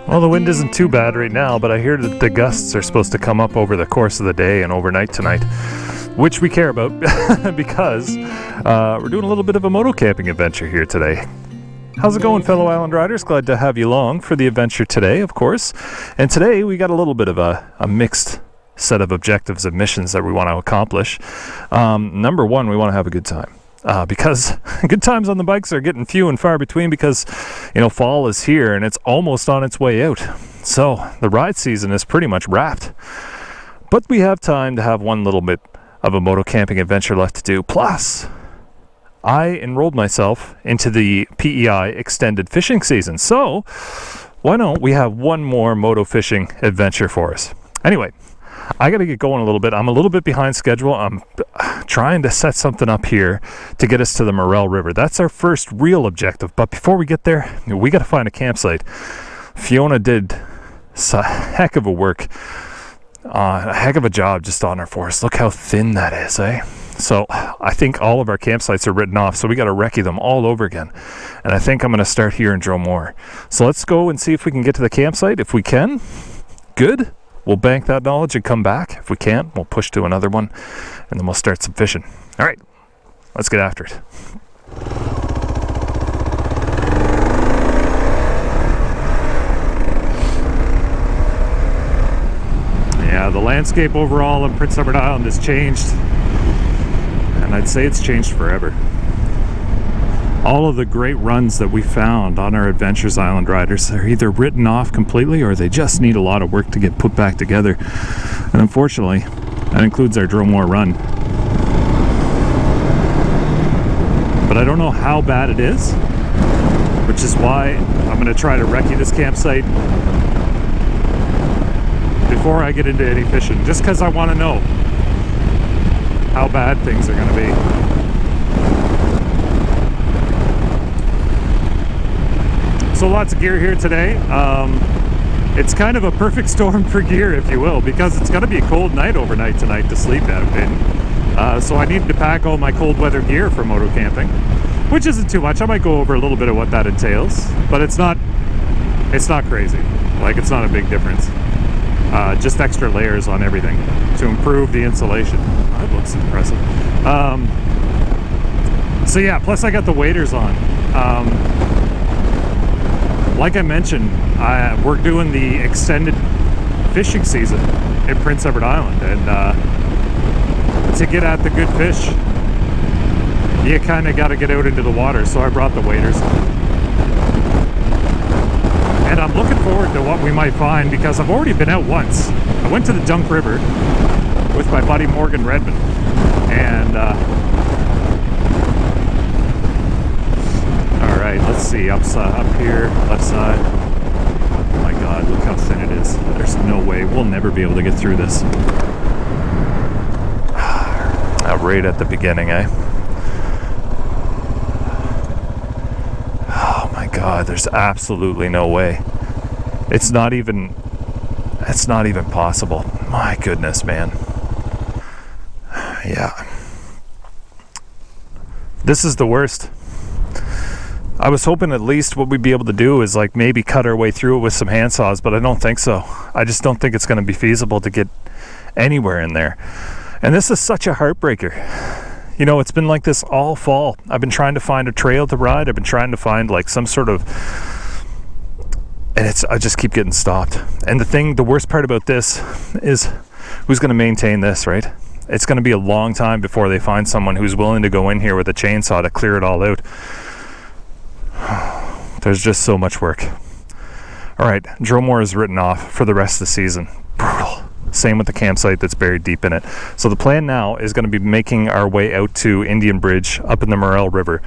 Well, the wind isn't too bad right now, but I hear that the gusts are supposed to come up over the course of the day and overnight tonight, which we care about because we're doing a little bit of a moto camping adventure here today. How's it going, fellow Island Riders? Glad to have you along for the adventure today, of course. And today we got a little bit of a mixed set of objectives and missions that we want to accomplish. Number one, we want to have a good time. Because good times on the bikes are getting few and far between because, fall is here and it's almost on its way out. So the ride season is pretty much wrapped. But we have time to have one little bit of a moto camping adventure left to do. Plus, I enrolled myself into the PEI extended fishing season. So why don't we have one more moto fishing adventure for us? Anyway, I got to get going a little bit. I'm a little bit behind schedule. I'm trying to set something up here to get us to the Morell River. That's our first real objective. But before we get there, we got to find a campsite. Fiona did a heck of a job just on our forest. Look how thin that is, eh? So I think all of our campsites are written off, so we got to recce them all over again. And I think I'm going to start here in Dromore. So let's go and see if we can get to the campsite. If we can, good. We'll bank that knowledge and come back. If we can't, we'll push to another one, and then we'll start some fishing. All right, let's get after it. Yeah, the landscape overall in Prince Edward Island has changed, and I'd say it's changed forever. All of the great runs that we found on our Adventures Island Riders are either written off completely or they just need a lot of work to get put back together. And unfortunately, that includes our Dromore run. But I don't know how bad it is, which is why I'm going to try to recce this campsite before I get into any fishing, just because I want to know how bad things are going to be. So lots of gear here today. It's kind of a perfect storm for gear, if you will, because it's going to be a cold night overnight tonight to sleep in. So I needed to pack all my cold weather gear for moto camping, which isn't too much. I might go over a little bit of what that entails, but it's not crazy. Like, it's not a big difference. Just extra layers on everything to improve the insulation. That looks impressive. So yeah, plus I got the waders on. Like I mentioned, we're doing the extended fishing season in Prince Edward Island, and to get at the good fish, you kind of got to get out into the water, so I brought the waders. And I'm looking forward to what we might find, because I've already been out once. I went to the Dunk River with my buddy Morgan Redmond, and alright, let's see, up here, left side. Oh my god, look how thin it is. There's no way, we'll never be able to get through this. Right at the beginning, eh? Oh my god, there's absolutely no way. It's not even possible. My goodness, man. Yeah. This is the worst. I was hoping at least what we'd be able to do is like maybe cut our way through it with some handsaws, but I don't think so. I just don't think it's going to be feasible to get anywhere in there. And this is such a heartbreaker. It's been like this all fall. I've been trying to find a trail to ride. I've been trying to find like some sort of, and I just keep getting stopped. And the worst part about this is who's going to maintain this, right? It's going to be a long time before they find someone who's willing to go in here with a chainsaw to clear it all out. There's just so much work. All right, Dromore is written off for the rest of the season. Brutal. Same with the campsite that's buried deep in it. So the plan now is going to be making our way out to Indian Bridge up in the Morell River.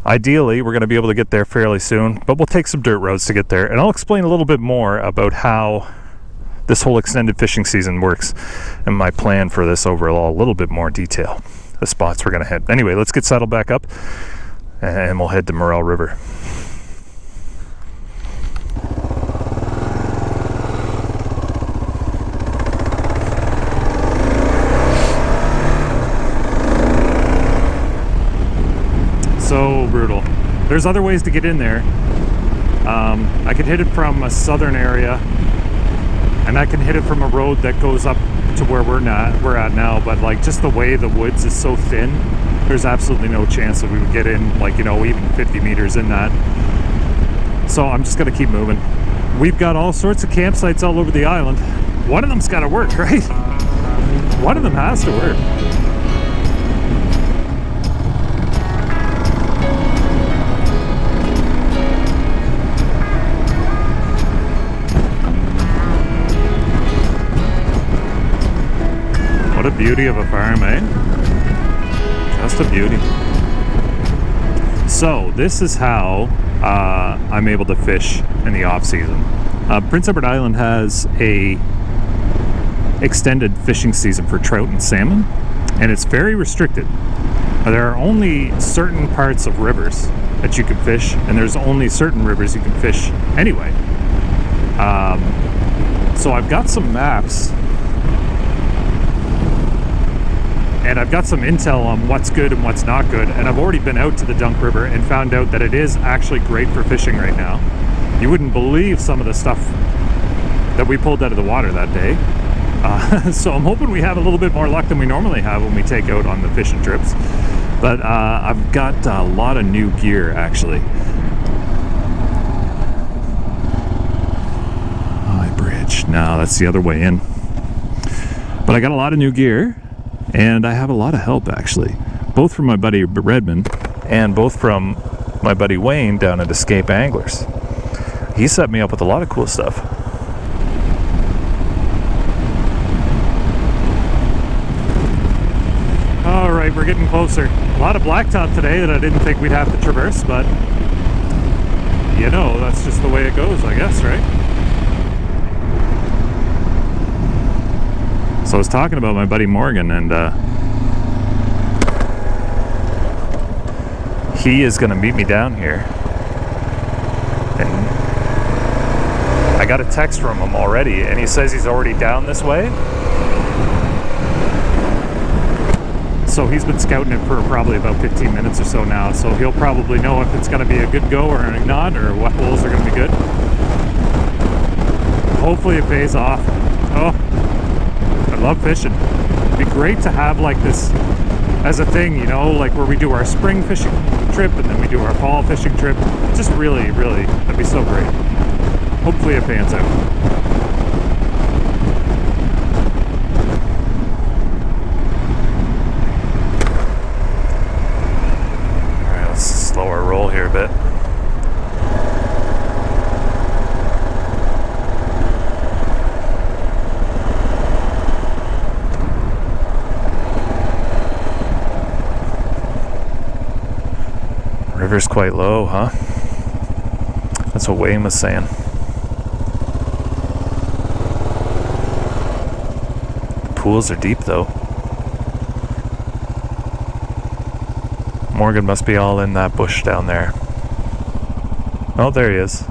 Ideally, we're going to be able to get there fairly soon, but we'll take some dirt roads to get there. And I'll explain a little bit more about how this whole extended fishing season works and my plan for this overall, a little bit more detail. The spots we're going to hit. Anyway, let's get settled back up and we'll head to Morell River. So brutal. There's other ways to get in there, I could hit it from a southern area, and I can hit it from a road that goes up to where we're at now, but like just the way the woods is so thin, there's absolutely no chance that we would get in, like, you know, even 50 meters in that. So I'm just gonna keep moving. We've got all sorts of campsites all over the island. One of them's gotta work, right? One of them has to work. What a beauty of a farm, eh? Just a beauty. So this is how I'm able to fish in the off season. Prince Edward Island has a extended fishing season for trout and salmon, and it's very restricted. There are only certain parts of rivers that you can fish, and there's only certain rivers you can fish anyway. So I've got some maps, and I've got some intel on what's good and what's not good, and I've already been out to the Dunk River and found out that it is actually great for fishing right now. You wouldn't believe some of the stuff that we pulled out of the water that day. So I'm hoping we have a little bit more luck than we normally have when we take out on the fishing trips. But I've got a lot of new gear, actually. High bridge. No, that's the other way in. But I got a lot of new gear, and I have a lot of help, actually. Both from my buddy Redmond, and both from my buddy Wayne down at Escape Anglers. He set me up with a lot of cool stuff. All right, we're getting closer. A lot of blacktop today that I didn't think we'd have to traverse, but you know, that's just the way it goes, I guess, right? So I was talking about my buddy Morgan, and he is going to meet me down here. And I got a text from him already, and he says he's already down this way. So he's been scouting it for probably about 15 minutes or so now, so he'll probably know if it's going to be a good go or not, or what holes are going to be good. Hopefully it pays off. Oh, I love fishing. It'd be great to have like this as a thing, you know, like where we do our spring fishing trip and then we do our fall fishing trip. Just really, that'd be so great. Hopefully it pans out. Slow our roll here a bit. River's quite low, huh? That's what Wayne was saying. The pools are deep though. Morgan must be all in that bush down there. Oh, there he is.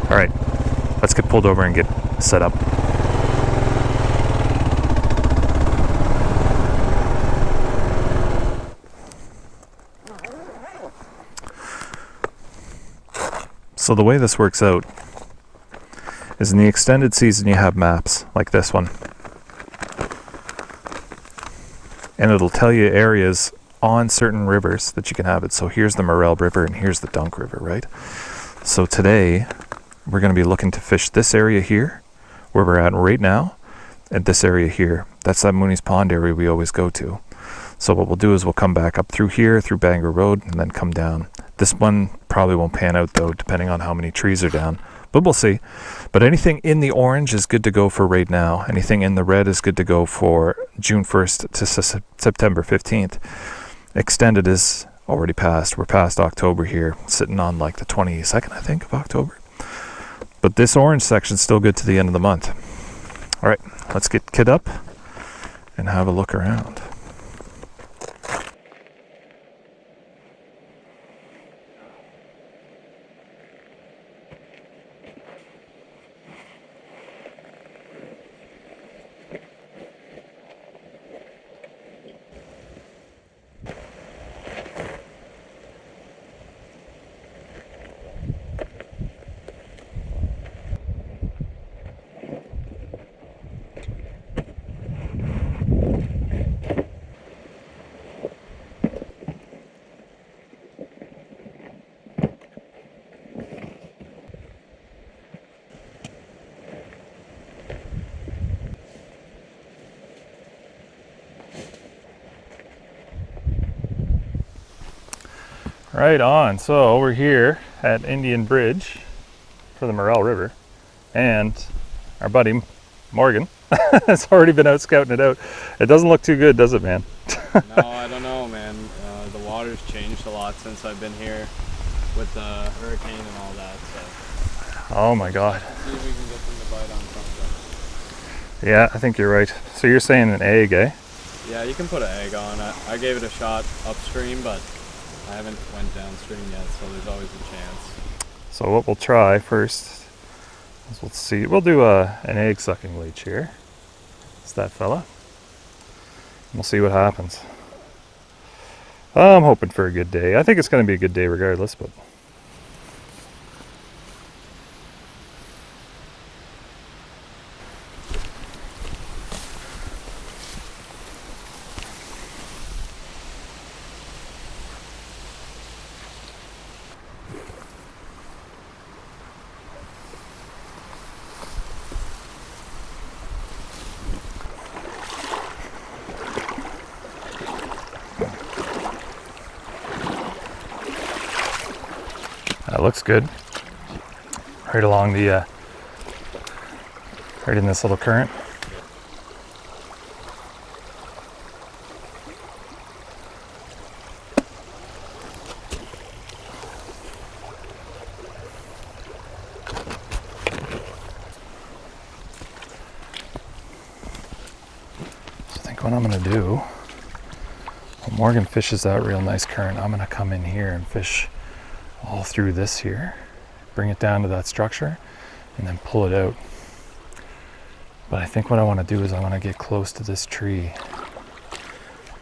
Alright, let's get pulled over and get set up. So the way this works out is in the extended season you have maps like this one. And it'll tell you areas on certain rivers that you can have it. So here's the Morell River and here's the Dunk River, right? So today we're going to be looking to fish this area here, where we're at right now, and this area here. That's that Mooney's Pond area we always go to. So what we'll do is we'll come back up through here, through Bangor Road, and then come down. This one probably won't pan out though, depending on how many trees are down. But we'll see. But anything in the orange is good to go for right now. Anything in the red is good to go for June 1st to September 15th. Extended is already passed. We're past October here, sitting on like the 22nd, I think, of October. But this orange section's still good to the end of the month. All right, let's get kit up and have a look around. Right on. So we're here at Indian Bridge for the Morell River, and our buddy Morgan has already been out scouting it out. It doesn't look too good, does it, man? No, I don't know, man. The water's changed a lot since I've been here with the hurricane and all that. So. Oh my God. See if we can get them to bite on something. Yeah, I think you're right. So you're saying an egg, eh? Yeah, you can put an egg on it. I gave it a shot upstream, but I haven't went downstream yet, so there's always a chance. So what we'll try first is we'll see. We'll do an egg sucking leech here. It's that fella. We'll see what happens. I'm hoping for a good day. I think it's going to be a good day regardless, but that looks good. Right along the, right in this little current. So I think what I'm gonna do, when Morgan fishes that real nice current, I'm gonna come in here and fish all through this here, bring it down to that structure, and then pull it out. But I think what I want to do is I want to get close to this tree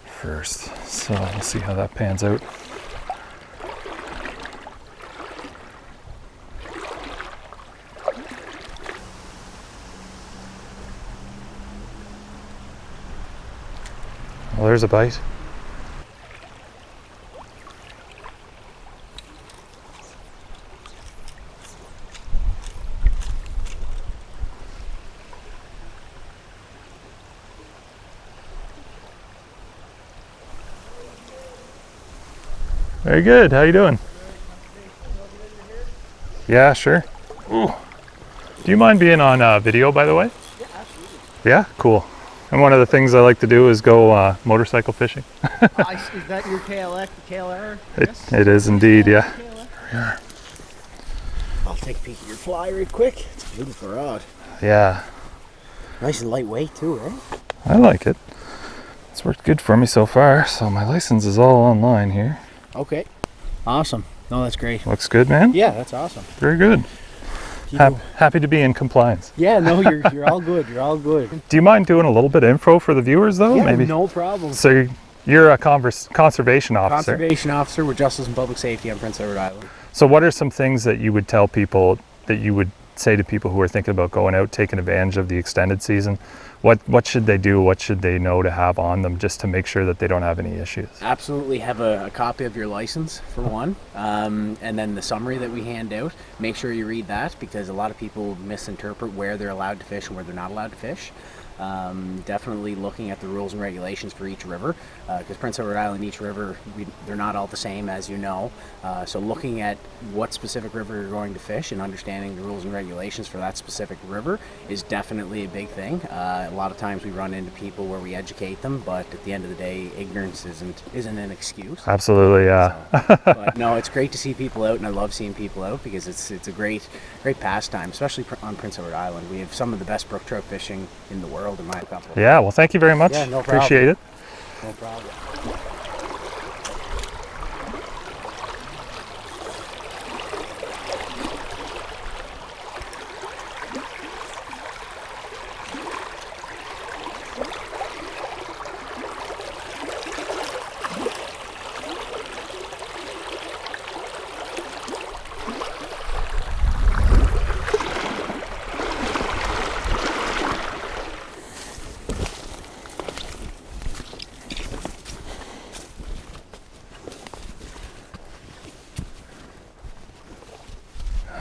first. So we'll see how that pans out. Well, there's a bite. Very good. How you doing? Yeah, sure. Ooh. Do you mind being on video, by the way? Yeah, absolutely. Yeah, cool. And one of the things I like to do is go motorcycle fishing. Is that your KLR? It is indeed, yeah. KLR? I'll take a peek at your fly real quick. It's a beautiful rod. Yeah, Nice and lightweight too, right? I like it. It's worked good for me so far. So my license is all online here. Okay. Awesome. No, that's great. Looks good, man. Yeah, that's awesome. Very good. Happy to be in compliance. Yeah, no, you're all good. You're all good. Do you mind doing a little bit of info for the viewers, though? Yeah, Maybe. no problem. So you're a conservation officer. Conservation officer with Justice and Public Safety on Prince Edward Island. So what are some things that you would tell people, that you would say to people who are thinking about going out, taking advantage of the extended season? What should they do? What should they know to have on them just to make sure that they don't have any issues? Absolutely have a copy of your license for one, and then the summary that we hand out. Make sure you read that, because a lot of people misinterpret where they're allowed to fish and where they're not allowed to fish. Definitely looking at the rules and regulations for each river, because Prince Edward Island, each river, they're not all the same, as you know. So looking at what specific river you're going to fish and understanding the rules and regulations for that specific river is definitely a big thing. A lot of times we run into people where we educate them, but at the end of the day, ignorance isn't an excuse. Absolutely, yeah. But no, it's great to see people out, and I love seeing people out, because it's a great pastime, especially on Prince Edward Island. We have some of the best brook trout fishing in the world, in my opinion. Yeah, well, thank you very much. Yeah, no problem. Appreciate it. No problem.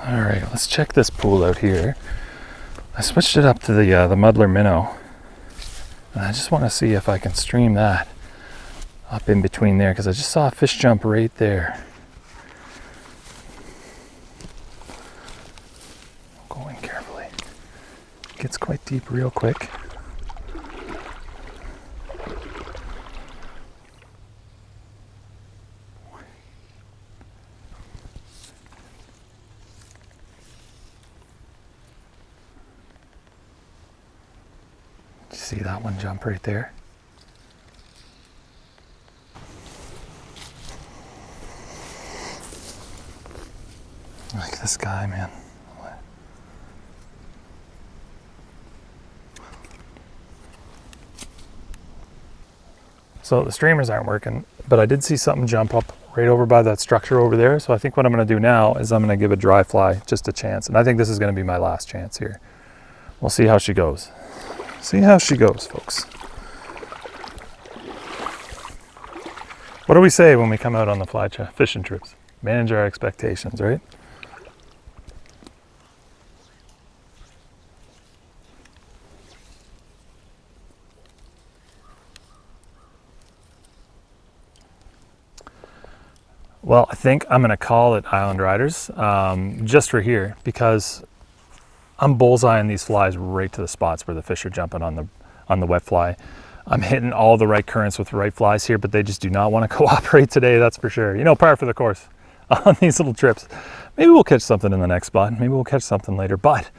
All right, let's check this pool out here. I switched it up to the muddler minnow, and I just want to see if I can stream that up in between there, because I just saw a fish jump right there. gets quite deep real quick. See that one jump right there? Like this guy, man. So the streamers aren't working, but I did see something jump up right over by that structure over there. So I think what I'm going to do now is I'm going to give a dry fly just a chance. And I think this is going to be my last chance here. We'll see how she goes. See how she goes, folks. What do we say when we come out on the fly fishing trips? Manage our expectations, right? Well, I think I'm going to call it Island Riders just for here, because I'm bullseyeing these flies right to the spots where the fish are jumping on the wet fly. I'm hitting all the right currents with the right flies here, but they just do not want to cooperate today, that's for sure. You know, par for the course on these little trips. Maybe we'll catch something in the next spot. Maybe we'll catch something later. But,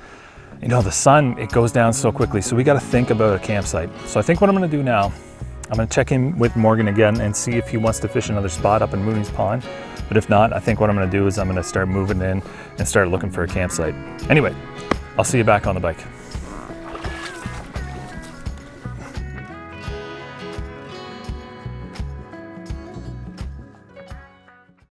you know, the sun, it goes down so quickly, so we got to think about a campsite. So I think what I'm going to do now, I'm going to check in with Morgan again and see if he wants to fish another spot up in Mooney's Pond. But if not, I think what I'm going to do is I'm going to start moving in and start looking for a campsite. Anyway, I'll see you back on the bike.